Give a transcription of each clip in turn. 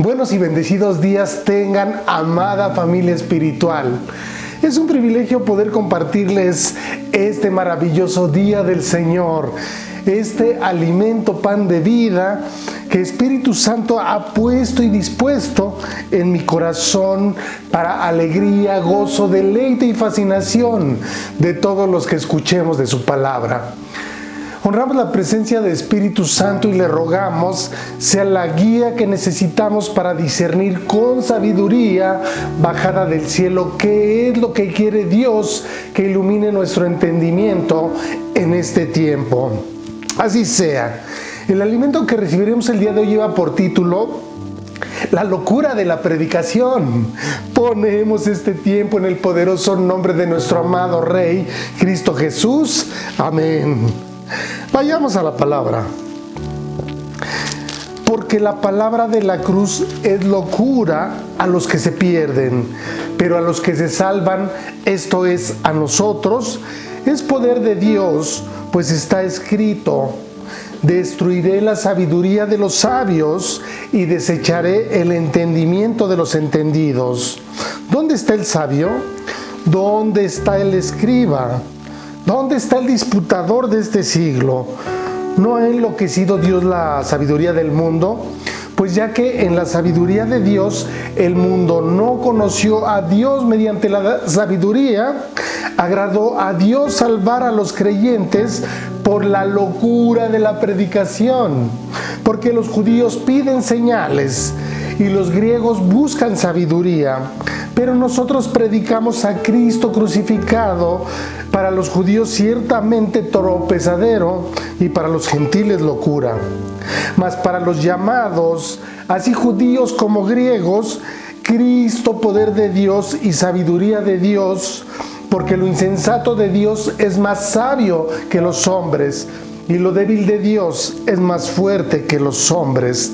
Buenos y bendecidos días tengan, amada familia espiritual. Es un privilegio poder compartirles este maravilloso día del Señor, este alimento, pan de vida que Espíritu Santo ha puesto y dispuesto en mi corazón para alegría, gozo, deleite y fascinación de todos los que escuchemos de su palabra. Honramos la presencia de Espíritu Santo y le rogamos sea la guía que necesitamos para discernir con sabiduría bajada del cielo qué es lo que quiere Dios que ilumine nuestro entendimiento en este tiempo. Así sea. El alimento que recibiremos el día de hoy lleva por título La locura de la predicación. Ponemos este tiempo en el poderoso nombre de nuestro amado Rey, Cristo Jesús. Amén. Vayamos a la palabra. Porque la palabra de la cruz es locura a los que se pierden, pero a los que se salvan, esto es, a nosotros, es poder de Dios, pues está escrito: destruiré la sabiduría de los sabios y desecharé el entendimiento de los entendidos. ¿Dónde está el sabio? ¿Dónde está el escriba? ¿Dónde está el disputador de este siglo? ¿No ha enloquecido Dios la sabiduría del mundo? Pues ya que en la sabiduría de Dios el mundo no conoció a Dios mediante la sabiduría, agradó a Dios salvar a los creyentes por la locura de la predicación. Porque los judíos piden señales y los griegos buscan sabiduría, pero nosotros predicamos a Cristo crucificado, para los judíos ciertamente tropezadero y para los gentiles locura. Mas para los llamados, así judíos como griegos, Cristo poder de Dios y sabiduría de Dios, porque lo insensato de Dios es más sabio que los hombres, y lo débil de Dios es más fuerte que los hombres.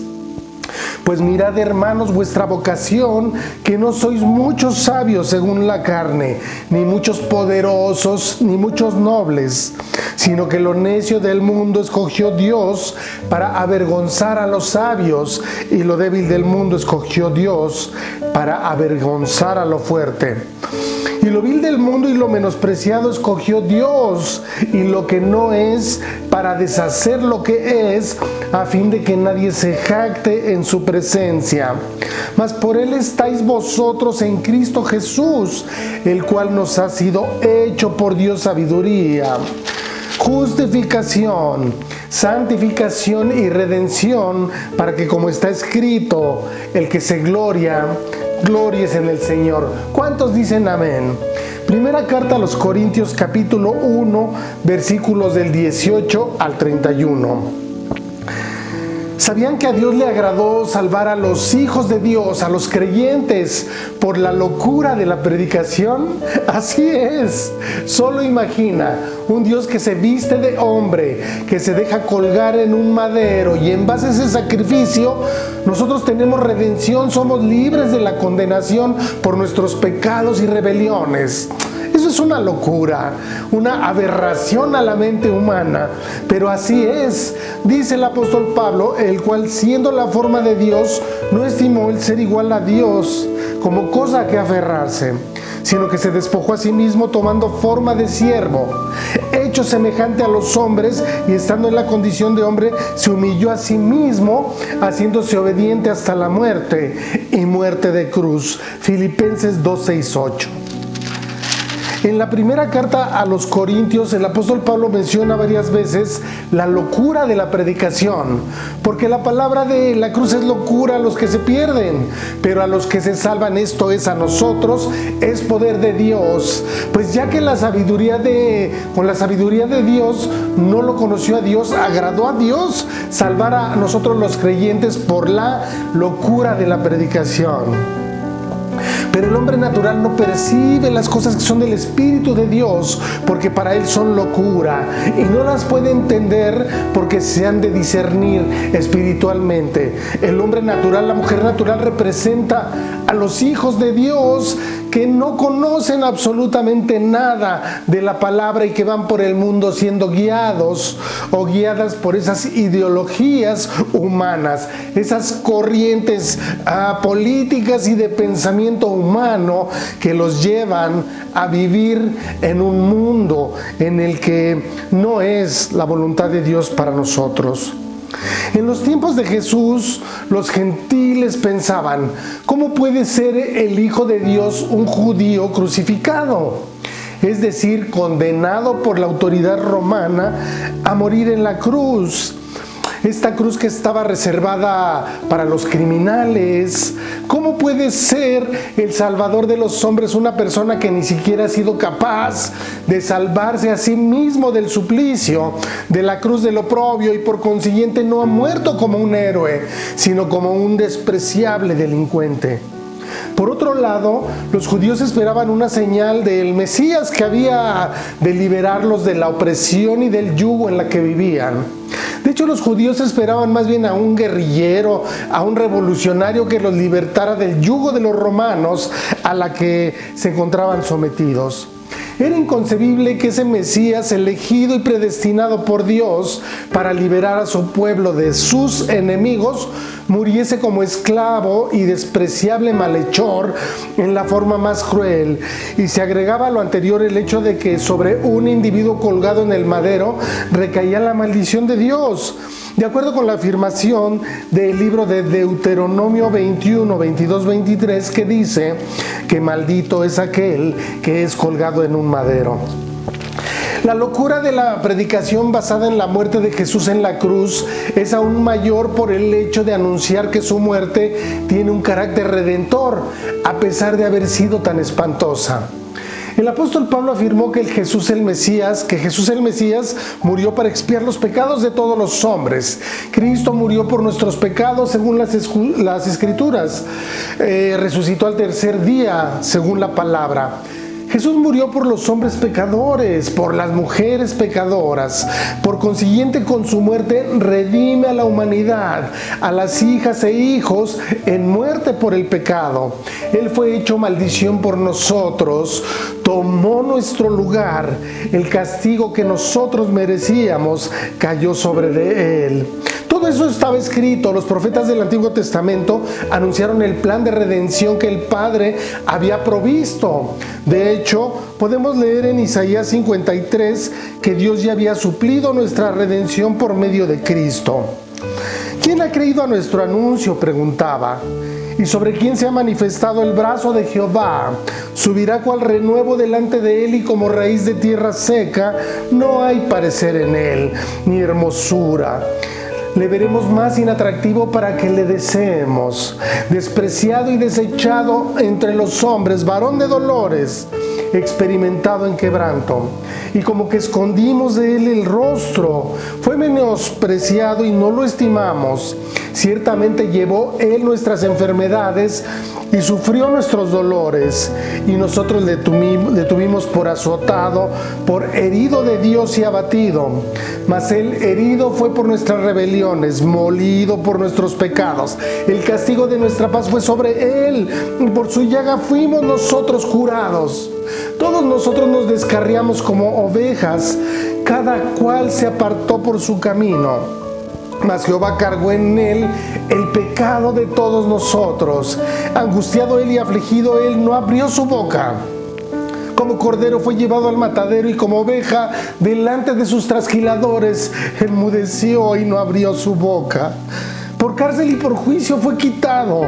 Pues mirad, hermanos, vuestra vocación, que no sois muchos sabios según la carne, ni muchos poderosos, ni muchos nobles, sino que lo necio del mundo escogió Dios para avergonzar a los sabios, y lo débil del mundo escogió Dios para avergonzar a lo fuerte. Y lo vil del mundo y lo menospreciado escogió Dios, y lo que no es, para deshacer lo que es, a fin de que nadie se jacte en su presencia. Mas por él estáis vosotros en Cristo Jesús, el cual nos ha sido hecho por Dios sabiduría, justificación, santificación y redención, para que, como está escrito, el que se gloria, glories en el Señor. ¿Cuántos dicen amén? Primera carta a los Corintios, capítulo 1, versículos del 18 al 31. ¿Sabían que a Dios le agradó salvar a los hijos de Dios, a los creyentes, por la locura de la predicación? Así es. Solo imagina un Dios que se viste de hombre, que se deja colgar en un madero, y en base a ese sacrificio nosotros tenemos redención, somos libres de la condenación por nuestros pecados y rebeliones. Eso es una locura, una aberración a la mente humana, pero así es. Dice el apóstol Pablo, el cual, siendo la forma de Dios, no estimó el ser igual a Dios como cosa a que aferrarse, sino que se despojó a sí mismo, tomando forma de siervo, hecho semejante a los hombres, y estando en la condición de hombre, se humilló a sí mismo, haciéndose obediente hasta la muerte, y muerte de cruz. Filipenses 2:6-8. En la primera carta a los Corintios, el apóstol Pablo menciona varias veces la locura de la predicación, porque la palabra de la cruz es locura a los que se pierden, pero a los que se salvan, esto es, a nosotros, es poder de Dios. Pues ya que con la sabiduría de Dios no lo conoció a Dios, agradó a Dios salvar a nosotros los creyentes por la locura de la predicación. Pero el hombre natural no percibe las cosas que son del Espíritu de Dios, porque para él son locura, y no las puede entender porque se han de discernir espiritualmente. El hombre natural, la mujer natural, representa a los hijos de Dios que no conocen absolutamente nada de la palabra y que van por el mundo siendo guiados o guiadas por esas ideologías humanas, esas corrientes políticas y de pensamiento humano que los llevan a vivir en un mundo en el que no es la voluntad de Dios para nosotros. En los tiempos de Jesús, los gentiles pensaban, ¿cómo puede ser el Hijo de Dios un judío crucificado? Es decir, condenado por la autoridad romana a morir en la cruz. Esta cruz que estaba reservada para los criminales. ¿Cómo puede ser el Salvador de los hombres una persona que ni siquiera ha sido capaz de salvarse a sí mismo del suplicio, de la cruz del oprobio, y por consiguiente no ha muerto como un héroe, sino como un despreciable delincuente? Por otro lado, los judíos esperaban una señal del Mesías que había de liberarlos de la opresión y del yugo en la que vivían. De hecho, los judíos esperaban más bien a un guerrillero, a un revolucionario que los libertara del yugo de los romanos a la que se encontraban sometidos. Era inconcebible que ese Mesías, elegido y predestinado por Dios para liberar a su pueblo de sus enemigos, muriese como esclavo y despreciable malhechor en la forma más cruel. Y se agregaba a lo anterior el hecho de que sobre un individuo colgado en el madero recaía la maldición de Dios. De acuerdo con la afirmación del libro de Deuteronomio 21, 22, 23, que dice que maldito es aquel que es colgado en un madero. La locura de la predicación basada en la muerte de Jesús en la cruz es aún mayor por el hecho de anunciar que su muerte tiene un carácter redentor, a pesar de haber sido tan espantosa. El apóstol Pablo afirmó que Jesús el Mesías murió para expiar los pecados de todos los hombres. Cristo murió por nuestros pecados según las Escrituras. Resucitó al tercer día según la palabra. Jesús murió por los hombres pecadores, por las mujeres pecadoras. Por consiguiente, con su muerte redime a la humanidad, a las hijas e hijos en muerte por el pecado. Él fue hecho maldición por nosotros, tomó nuestro lugar. El castigo que nosotros merecíamos cayó sobre él. Todo eso estaba escrito. Los profetas del Antiguo Testamento anunciaron el plan de redención que el Padre había provisto. De hecho, podemos leer en Isaías 53 que Dios ya había suplido nuestra redención por medio de Cristo. ¿Quién ha creído a nuestro anuncio?, preguntaba. ¿Y sobre quién se ha manifestado el brazo de Jehová? Subirá cual renuevo delante de él, y como raíz de tierra seca, no hay parecer en él, ni hermosura. Le veremos más inatractivo para que le deseemos. Despreciado y desechado entre los hombres, varón de dolores, experimentado en quebranto. Y como que escondimos de él el rostro, fue menospreciado y no lo estimamos. Ciertamente llevó él nuestras enfermedades y sufrió nuestros dolores, y nosotros le tuvimos por azotado, por herido de Dios y abatido. Mas él herido fue por nuestras rebeliones, molido por nuestros pecados. El castigo de nuestra paz fue sobre él, y por su llaga fuimos nosotros curados. Todos nosotros nos descarriamos como ovejas, cada cual se apartó por su camino. Mas Jehová cargó en él el pecado de todos nosotros. Angustiado él y afligido él, no abrió su boca. Como cordero fue llevado al matadero, y como oveja delante de sus trasquiladores, enmudeció y no abrió su boca. Por cárcel y por juicio fue quitado.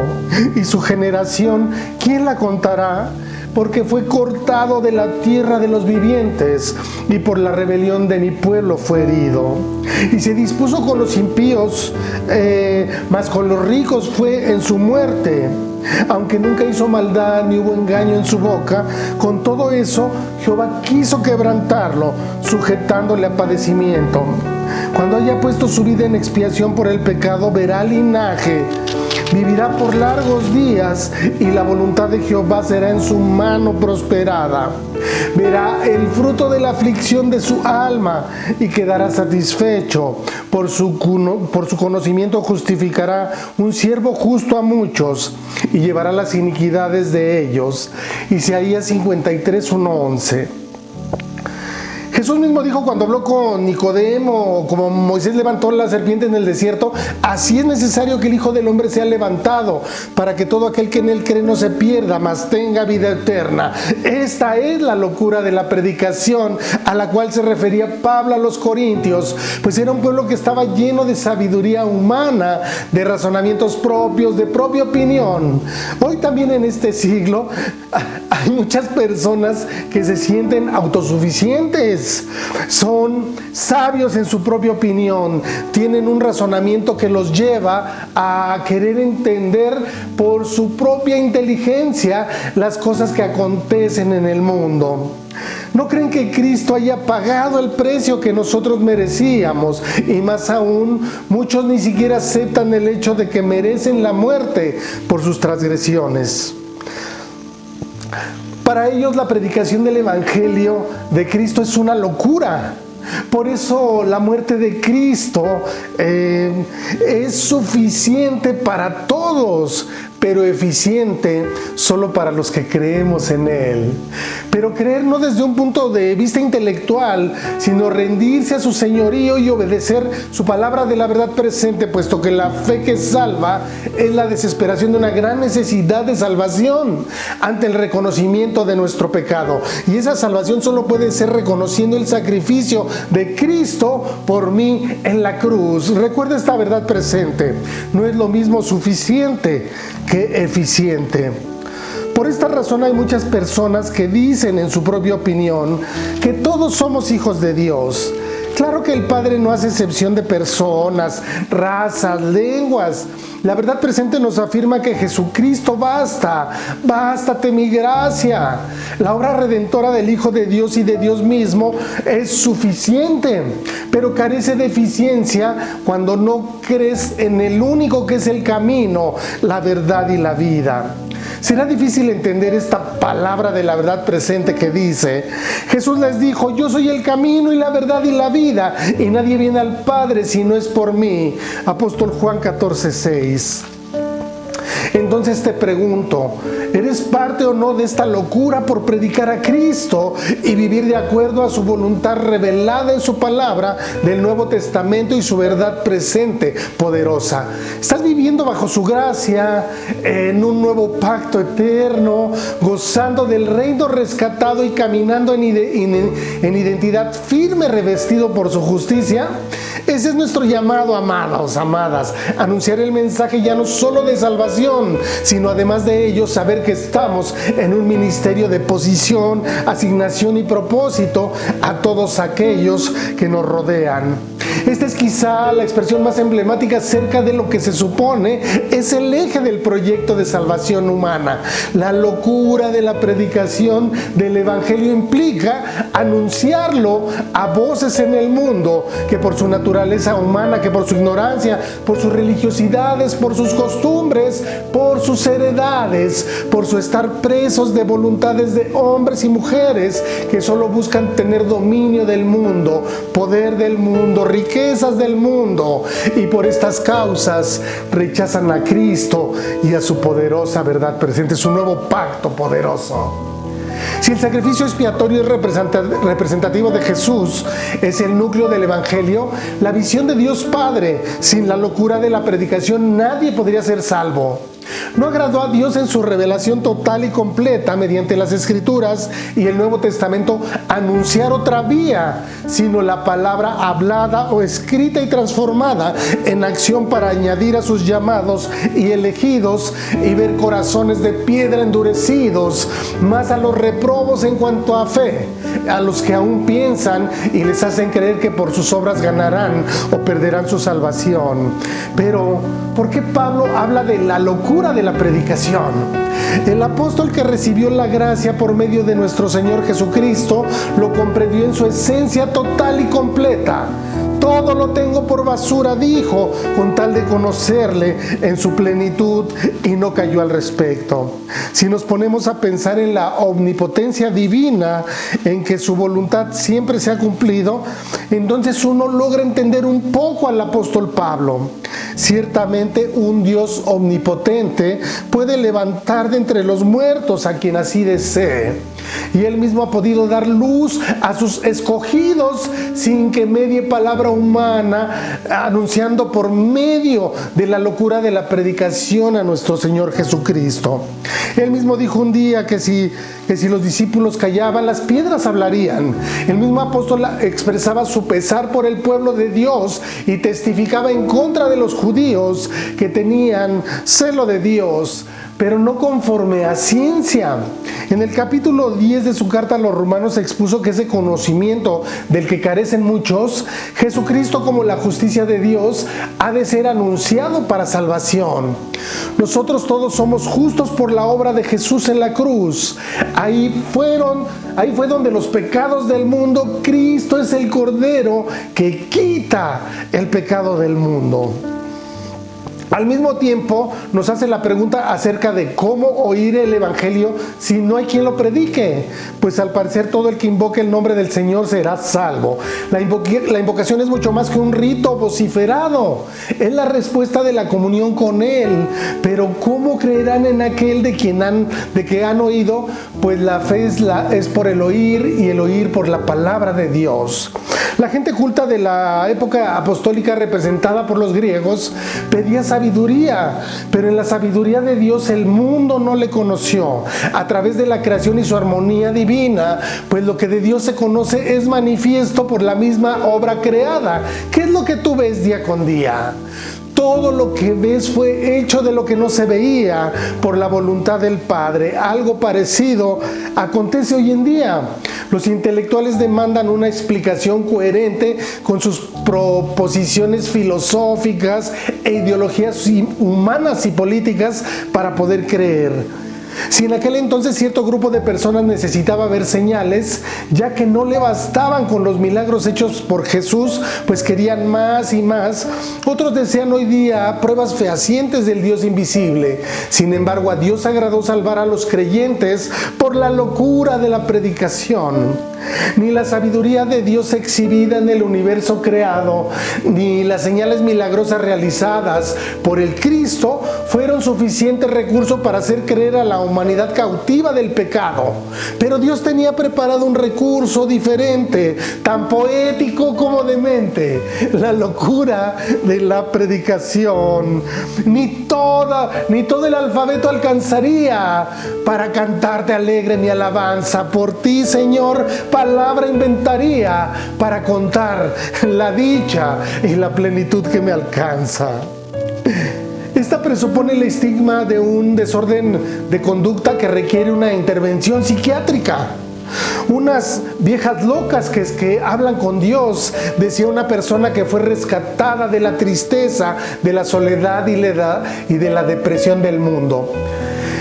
Y su generación, ¿quién la contará? Porque fue cortado de la tierra de los vivientes, y por la rebelión de mi pueblo fue herido. Y se dispuso con los impíos, mas con los ricos fue en su muerte. Aunque nunca hizo maldad ni hubo engaño en su boca, con todo eso Jehová quiso quebrantarlo, sujetándole a padecimiento. Cuando haya puesto su vida en expiación por el pecado, verá linaje, vivirá vivirá por largos días y la voluntad de Jehová será en su mano prosperada. Verá el fruto de la aflicción de su alma y quedará satisfecho. Por su conocimiento justificará un siervo justo a muchos y llevará las iniquidades de ellos. Isaías 53, 1-11. Jesús mismo dijo cuando habló con Nicodemo, como Moisés levantó la serpiente en el desierto, así es necesario que el Hijo del Hombre sea levantado, para que todo aquel que en él cree no se pierda, mas tenga vida eterna. Esta es la locura de la predicación a la cual se refería Pablo a los corintios, pues era un pueblo que estaba lleno de sabiduría humana, de razonamientos propios, de propia opinión. Hoy también en este siglo hay muchas personas que se sienten autosuficientes. Son sabios en su propia opinión, tienen un razonamiento que los lleva a querer entender por su propia inteligencia las cosas que acontecen en el mundo. ¿No creen que Cristo haya pagado el precio que nosotros merecíamos? Y más aún, muchos ni siquiera aceptan el hecho de que merecen la muerte por sus transgresiones. Para ellos la predicación del Evangelio de Cristo es una locura. Por eso la muerte de Cristo es suficiente para todos, pero eficiente solo para los que creemos en Él. Pero creer no desde un punto de vista intelectual, sino rendirse a su señorío y obedecer su palabra de la verdad presente, puesto que la fe que salva es la desesperación de una gran necesidad de salvación ante el reconocimiento de nuestro pecado. Y esa salvación solo puede ser reconociendo el sacrificio de Cristo por mí en la cruz. Recuerda esta verdad presente: no es lo mismo suficiente que eficiente. Por esta razón hay muchas personas que dicen en su propia opinión que todos somos hijos de Dios. Claro que el Padre no hace excepción de personas, razas, lenguas. La verdad presente nos afirma que Jesucristo basta, bástate mi gracia. La obra redentora del Hijo de Dios y de Dios mismo es suficiente, pero carece de eficiencia cuando no crees en el único que es el camino, la verdad y la vida. Será difícil entender esta palabra de la verdad presente que dice: Jesús les dijo, yo soy el camino y la verdad y la vida, y nadie viene al Padre si no es por mí. Apóstol Juan 14:6. Entonces te pregunto, ¿eres parte o no de esta locura por predicar a Cristo y vivir de acuerdo a su voluntad revelada en su palabra del Nuevo Testamento y su verdad presente, poderosa? ¿Estás viviendo bajo su gracia, en un nuevo pacto eterno, gozando del reino rescatado y caminando en identidad firme, revestido por su justicia? Ese es nuestro llamado, amados, amadas, anunciar el mensaje ya no solo de salvación, sino además de ello saber que estamos en un ministerio de posición, asignación y propósito a todos aquellos que nos rodean. Esta es quizá la expresión más emblemática acerca de lo que se supone es el eje del proyecto de salvación humana. La locura de la predicación del Evangelio implica anunciarlo a voces en el mundo que por su naturaleza humana, que por su ignorancia, por sus religiosidades, por sus costumbres, por sus heredades, por su estar presos de voluntades de hombres y mujeres que solo buscan tener dominio del mundo, poder del mundo, riquezas del mundo, y por estas causas rechazan a Cristo y a su poderosa verdad presente, su nuevo pacto poderoso. Si el sacrificio expiatorio es representativo de Jesús, es el núcleo del Evangelio, la visión de Dios Padre, sin la locura de la predicación, nadie podría ser salvo. No agradó a Dios en su revelación total y completa mediante las Escrituras y el Nuevo Testamento anunciar otra vía, sino la palabra hablada o escrita y transformada en acción para añadir a sus llamados y elegidos y ver corazones de piedra endurecidos, más a los reprobos en cuanto a fe, a los que aún piensan y les hacen creer que por sus obras ganarán o perderán su salvación. Pero, ¿por qué Pablo habla de la locura de la predicación? El apóstol que recibió la gracia por medio de nuestro Señor Jesucristo lo comprendió en su esencia total y completa. todo lo tengo por basura, dijo, con tal de conocerle en su plenitud, y no cayó al respecto. Si nos ponemos a pensar en la omnipotencia divina, en que su voluntad siempre se ha cumplido, entonces uno logra entender un poco al apóstol Pablo. Ciertamente un Dios omnipotente puede levantar de entre los muertos a quien así desee. Y Él mismo ha podido dar luz a sus escogidos sin que medie palabra humana, anunciando por medio de la locura de la predicación a nuestro Señor Jesucristo. Él mismo dijo un día que si los discípulos callaban, las piedras hablarían. El mismo apóstol expresaba su pesar por el pueblo de Dios y testificaba en contra de los judíos que tenían celo de Dios, pero no conforme a ciencia. En el capítulo 10 de su carta a los Romanos expuso que ese conocimiento del que carecen muchos, Jesucristo como la justicia de Dios, ha de ser anunciado para salvación. Nosotros todos somos justos por la obra de Jesús en la cruz. Ahí fue donde los pecados del mundo, Cristo es el Cordero que quita el pecado del mundo. Al mismo tiempo nos hace la pregunta acerca de cómo oír el Evangelio si no hay quien lo predique. Pues al parecer todo el que invoque el nombre del Señor será salvo. La invocación es mucho más que un rito vociferado. Es la respuesta de la comunión con Él. Pero ¿cómo creerán en aquel de que han oído? Pues la fe es por el oír, y el oír por la palabra de Dios. La gente culta de la época apostólica, representada por los griegos, pedía sabiduría, pero en la sabiduría de Dios el mundo no le conoció a través de la creación y su armonía divina, pues lo que de Dios se conoce es manifiesto por la misma obra creada. ¿Qué es lo que tú ves día con día? Todo lo que ves fue hecho de lo que no se veía por la voluntad del Padre. Algo parecido acontece hoy en día. Los intelectuales demandan una explicación coherente con sus proposiciones filosóficas e ideologías humanas y políticas para poder creer. Si en aquel entonces cierto grupo de personas necesitaba ver señales, ya que no le bastaban con los milagros hechos por Jesús, pues querían más y más, otros desean hoy día pruebas fehacientes del Dios invisible. Sin embargo, a Dios agradó salvar a los creyentes por la locura de la predicación. Ni la sabiduría de Dios exhibida en el universo creado, ni las señales milagrosas realizadas por el Cristo fueron suficientes recursos para hacer creer a la humanidad cautiva del pecado. Pero Dios tenía preparado un recurso diferente, tan poético como demente: la locura de la predicación. Ni todo el alfabeto alcanzaría para cantarte alegre mi alabanza. Por ti, Señor, palabra inventaría para contar la dicha y la plenitud que me alcanza. Esta presupone el estigma de un desorden de conducta que requiere una intervención psiquiátrica. Unas viejas locas que hablan con Dios, decía una persona que fue rescatada de la tristeza, de la soledad y de la depresión del mundo.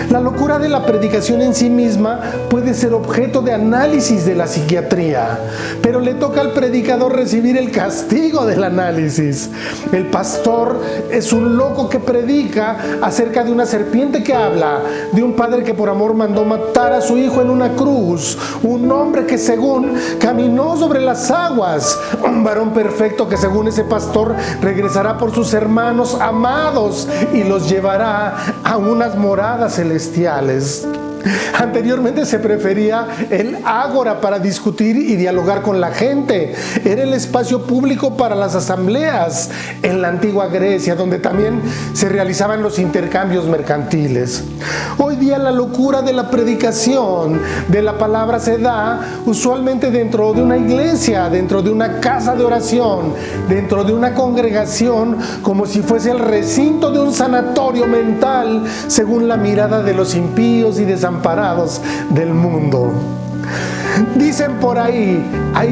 La locura de la predicación en sí misma puede ser objeto de análisis de la psiquiatría, pero le toca al predicador recibir el castigo del análisis. El pastor es un loco que predica acerca de una serpiente que habla, de un padre que por amor mandó matar a su hijo en una cruz, un hombre que según caminó sobre las aguas, un varón perfecto que según ese pastor regresará por sus hermanos amados y los llevará a unas moradas celestiales. Anteriormente se prefería el ágora para discutir y dialogar con la gente. Era el espacio público para las asambleas en la antigua Grecia, donde también se realizaban los intercambios mercantiles. Hoy día la locura de la predicación de la palabra se da usualmente dentro de una iglesia, dentro de una casa de oración, dentro de una congregación, como si fuese el recinto de un sanatorio mental, según la mirada de los impíos y desamparados del mundo. Dicen por ahí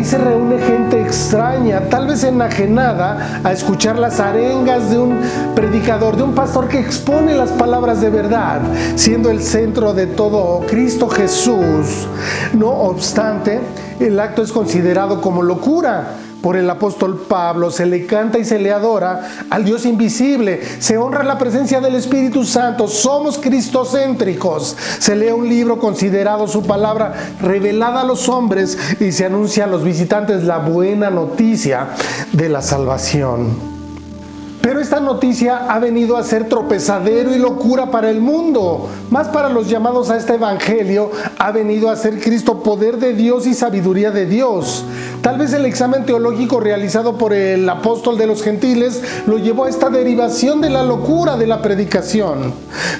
se reúne gente extraña, tal vez enajenada a escuchar las arengas de un predicador, de un pastor que expone las palabras de verdad, siendo el centro de todo Cristo Jesús. No obstante, el acto es considerado como locura, por el apóstol Pablo, se le canta y se le adora al Dios invisible, se honra la presencia del Espíritu Santo, somos cristocéntricos, se lee un libro considerado su palabra revelada a los hombres y se anuncia a los visitantes la buena noticia de la salvación. Pero esta noticia ha venido a ser tropezadero y locura para el mundo. Más para los llamados a este evangelio, ha venido a ser Cristo poder de Dios y sabiduría de Dios. Tal vez el examen teológico realizado por el apóstol de los gentiles lo llevó a esta derivación de la locura de la predicación.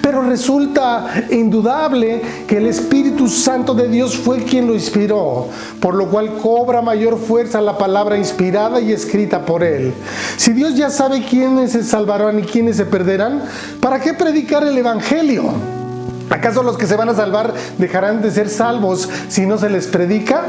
Pero resulta indudable que el Espíritu Santo de Dios fue quien lo inspiró, por lo cual cobra mayor fuerza la palabra inspirada y escrita por él. Si Dios ya sabe quiénes se salvarán y quiénes se perderán, ¿para qué predicar el evangelio? ¿Acaso los que se van a salvar dejarán de ser salvos si no se les predica?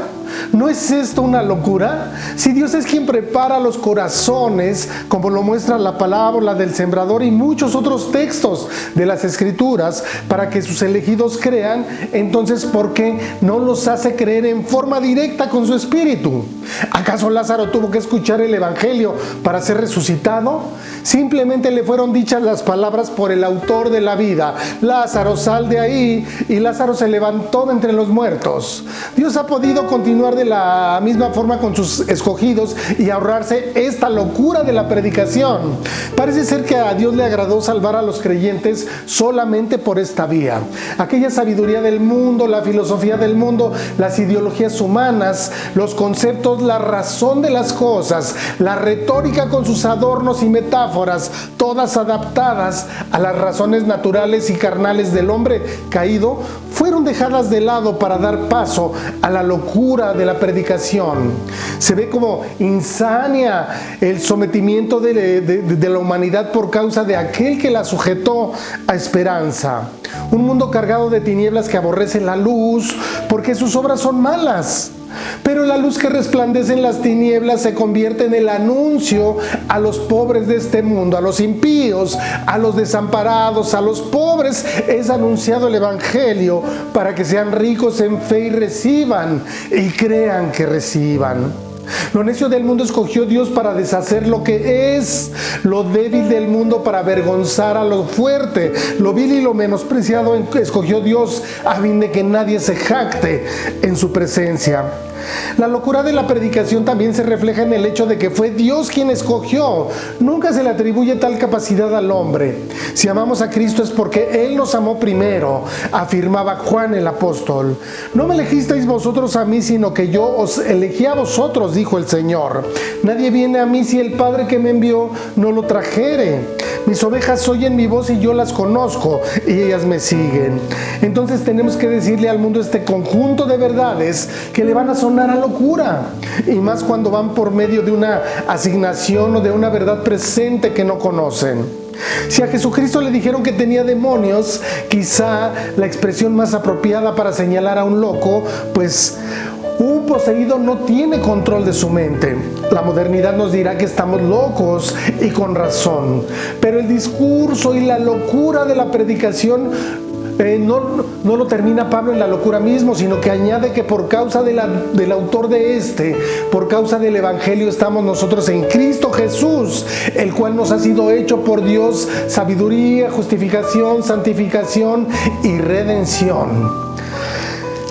¿No es esto una locura? Si Dios es quien prepara los corazones, como lo muestra la parábola del sembrador y muchos otros textos de las Escrituras, para que sus elegidos crean, entonces ¿por qué no los hace creer en forma directa con su espíritu? ¿Acaso Lázaro tuvo que escuchar el evangelio para ser resucitado? Simplemente le fueron dichas las palabras por el autor de la vida: Lázaro, sal de ahí, y Lázaro se levantó de entre los muertos. Dios ha podido continuar de la misma forma con sus escogidos y ahorrarse esta locura de la predicación. Parece ser que a Dios le agradó salvar a los creyentes solamente por esta vía. Aquella sabiduría del mundo, la filosofía del mundo, las ideologías humanas, los conceptos, la razón de las cosas, la retórica con sus adornos y metáforas, todas adaptadas a las razones naturales y carnales del hombre caído, fueron dejadas de lado para dar paso a la locura de la predicación. Se ve como insania el sometimiento de la humanidad por causa de aquel que la sujetó a esperanza. Un mundo cargado de tinieblas que aborrece la luz porque sus obras son malas. Pero la luz que resplandece en las tinieblas se convierte en el anuncio a los pobres de este mundo, a los impíos, a los desamparados, a los pobres. Es anunciado el evangelio para que sean ricos en fe y reciban, y crean que reciban. Lo necio del mundo escogió Dios para deshacer lo que es, lo débil del mundo para avergonzar a lo fuerte, lo vil y lo menospreciado escogió Dios a fin de que nadie se jacte en su presencia. La locura de la predicación también se refleja en el hecho de que fue Dios quien escogió. Nunca se le atribuye tal capacidad al hombre. Si amamos a Cristo es porque Él nos amó primero, afirmaba Juan el apóstol. No me elegisteis vosotros a mí, sino que yo os elegí a vosotros, dijo el Señor. Nadie viene a mí si el Padre que me envió no lo trajere. Mis ovejas oyen mi voz y yo las conozco y ellas me siguen. Entonces tenemos que decirle al mundo este conjunto de verdades que le van a sonar a locura, y más cuando van por medio de una asignación o de una verdad presente que no conocen. Si a Jesucristo le dijeron que tenía demonios, quizá la expresión más apropiada para señalar a un loco, pues un poseído no tiene control de su mente. La modernidad nos dirá que estamos locos, y con razón. Pero el discurso y la locura de la predicación no lo termina Pablo en la locura mismo, sino que añade que por causa del autor de por causa del evangelio, estamos nosotros en Cristo Jesús, el cual nos ha sido hecho por Dios sabiduría, justificación, santificación y redención.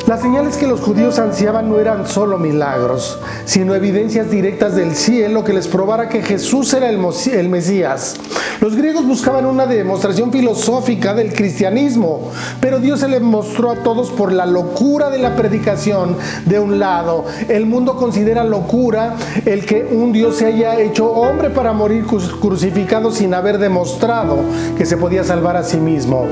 Las señales que los judíos ansiaban no eran solo milagros, sino evidencias directas del cielo que les probara que Jesús era el Mesías. Los griegos buscaban una demostración filosófica del cristianismo, pero Dios se le mostró a todos por la locura de la predicación. De un lado, el mundo considera locura el que un Dios se haya hecho hombre para morir crucificado sin haber demostrado que se podía salvar a sí mismo.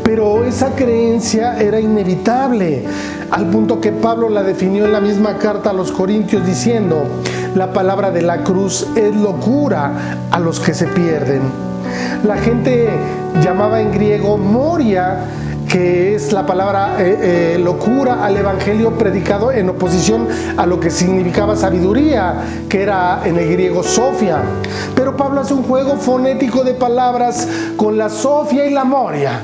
Pero esa creencia era inevitable, al punto que Pablo la definió en la misma carta a los Corintios diciendo: la palabra de la cruz es locura a los que se pierden. La gente llamaba en griego moria, que es la palabra locura, al evangelio predicado en oposición a lo que significaba sabiduría, que era en el griego sofia. Pero Pablo hace un juego fonético de palabras con la sofia y la moria.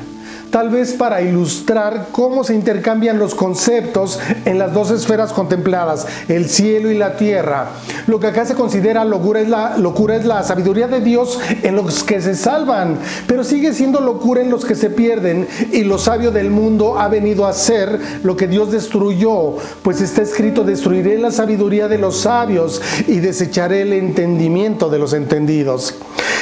tal vez para ilustrar cómo se intercambian los conceptos en las dos esferas contempladas, el cielo y la tierra. Lo que acá se considera locura es la sabiduría de Dios en los que se salvan, pero sigue siendo locura en los que se pierden, y lo sabio del mundo ha venido a hacer lo que Dios destruyó, pues está escrito: destruiré la sabiduría de los sabios y desecharé el entendimiento de los entendidos.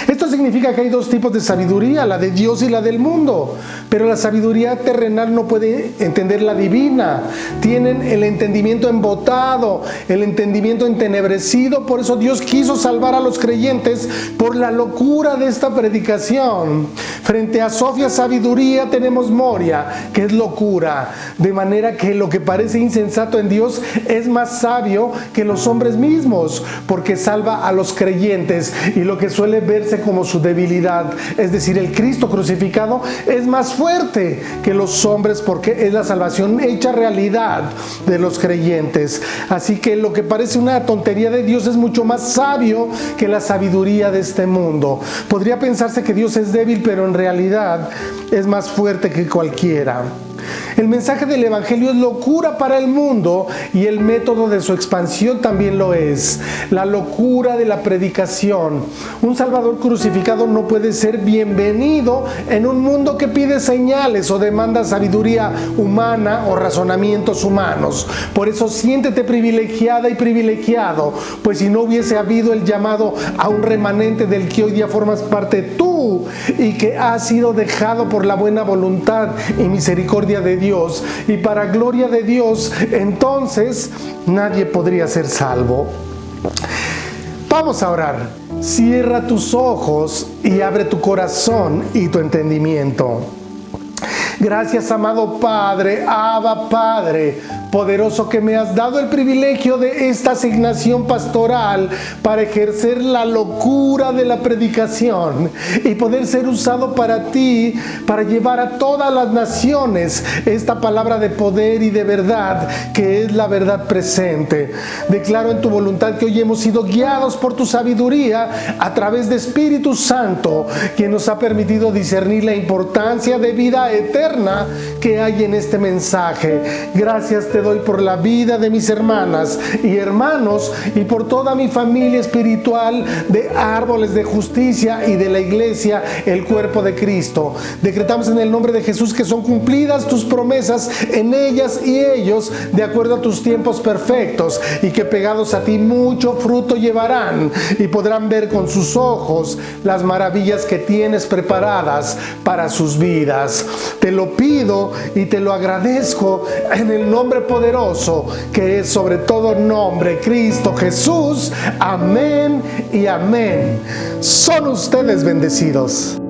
Esto significa que hay dos tipos de sabiduría, la de Dios y la del mundo, pero la sabiduría terrenal no puede entender la divina. Tienen el entendimiento embotado, el entendimiento entenebrecido. Por eso Dios quiso salvar a los creyentes por la locura de esta predicación. Frente a Sofía sabiduría tenemos Moria, que es locura, de manera que lo que parece insensato en Dios es más sabio que los hombres mismos, porque salva a los creyentes, y lo que suele verse como su debilidad, es decir, el Cristo crucificado, es más fuerte que los hombres, porque es la salvación hecha realidad de los creyentes. Así que lo que parece una tontería de Dios es mucho más sabio que la sabiduría de este mundo. Podría pensarse que Dios es débil, pero en realidad es más fuerte que cualquiera. El mensaje del Evangelio es locura para el mundo, y el método de su expansión también lo es. La locura de la predicación. Un Salvador crucificado no puede ser bienvenido en un mundo que pide señales o demanda sabiduría humana o razonamientos humanos. Por eso siéntete privilegiada y privilegiado, pues si no hubiese habido el llamado a un remanente del que hoy día formas parte tú, y que ha sido dejado por la buena voluntad y misericordia de Dios y para gloria de Dios, entonces nadie podría ser salvo. Vamos a orar. Cierra tus ojos y abre tu corazón y tu entendimiento. Gracias, amado Padre, Abba Padre, poderoso, que me has dado el privilegio de esta asignación pastoral para ejercer la locura de la predicación y poder ser usado para ti, para llevar a todas las naciones esta palabra de poder y de verdad, que es la verdad presente. Declaro en tu voluntad que hoy hemos sido guiados por tu sabiduría a través de Espíritu Santo, quien nos ha permitido discernir la importancia de vida eterna que hay en este mensaje. Gracias te doy por la vida de mis hermanas y hermanos y por toda mi familia espiritual de árboles de justicia y de la iglesia, el cuerpo de Cristo. Decretamos en el nombre de Jesús que son cumplidas tus promesas en ellas y ellos, de acuerdo a tus tiempos perfectos, y que pegados a ti mucho fruto llevarán y podrán ver con sus ojos las maravillas que tienes preparadas para sus vidas. Te lo pido y te lo agradezco en el nombre poderoso que es sobre todo nombre, Cristo Jesús. Amén y amén. Son ustedes bendecidos.